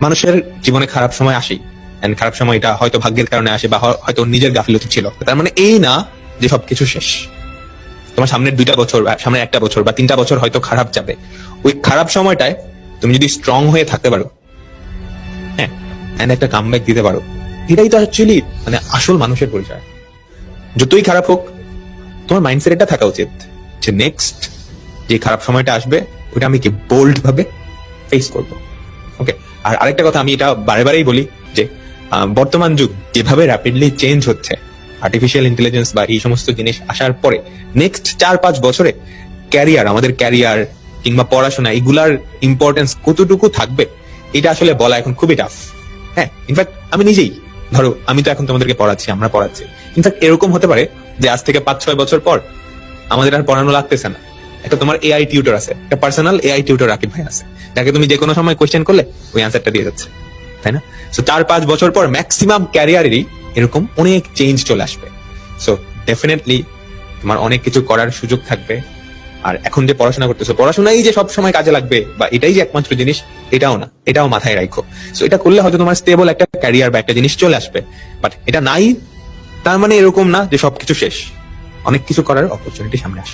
মানুষের জীবনে খারাপ সময় আসেই, এন্ড খারাপ সময় এটা হয়তো ভাগ্যের কারণে আসে বা হয়তো নিজের গাফিলতি ছিল। তার মানে এই না যে সবকিছু শেষ। তোমার সামনের 2টা বছর, সামনের 1টা বছর বা 3টা বছর হয়তো খারাপ যাবে। ওই খারাপ সময়টায় তুমি যদি স্ট্রং হয়ে থাকতে পারো, হ্যাঁ, এন্ড একটা কামব্যাক দিতে পারো, এটাই তো অ্যাকচুয়ালি মানে আসল মানুষের পরিচয়। যতই খারাপ হোক, তোমার মাইন্ডসেট এটা থাকা উচিত যে নেক্সট যে খারাপ সময়টা আসবে ওটা আমি কি বোল্ড ভাবে ফেস করবো। ওকে, আর আরেকটা কথা আমি এটা বারেবারেই বলি যে বর্তমান যুগ যেভাবে র্যাপিডলি চেঞ্জ হচ্ছে, আর্টিফিশিয়াল ইন্টেলিজেন্স বা এই সমস্ত জিনিস আসার পরে নেক্সট 4-5 বছরে আমাদের ক্যারিয়ার কিংবা পড়াশোনা এগুলার ইম্পর্টেন্স কতটুকু থাকবে এটা আসলে বলা এখন খুবই টাফ। হ্যাঁ, ইনফ্যাক্ট আমি নিজেই, ধরো আমি তো এখন তোমাদেরকে পড়াচ্ছি, আমরা পড়াচ্ছি, ইনফ্যাক্ট এরকম হতে পারে যে আজ থেকে 5-6 বছর পর আমাদের আর পড়ানো লাগতেছে না, একটা তোমার এআই টিউটর আছে, একটা পার্সোনাল এআই টিউটর রাকিব ভাই আছে, যাকে তুমি যে কোনো সময় কোয়েশ্চেন করলে ওই অ্যান্সারটা দিয়ে যাচ্ছে, তাই না? সো 4-5 বছর পর ম্যাক্সিমাম ক্যারিয়ারেরই এরকম অনেক চেঞ্জ চলে আসবে। সো ডেফিনেটলি তোমার অনেক কিছু করার সুযোগ থাকবে। আর এখন যে পড়াশোনা করতেছো, পড়াশোনাই যে সব সময় কাজে লাগবে বা এটাই যে একমাত্র জিনিস, এটাও না, এটাও মাথায় রাখো। সো এটা করলে হয়তো তোমার স্টেবল একটা ক্যারিয়ার বা একটা জিনিস চলে আসবে, বাট এটা নাই তার মানে এরকম না যে সবকিছু শেষ। অনেক কিছু করার অপরচুনিটি সামনে আসবে।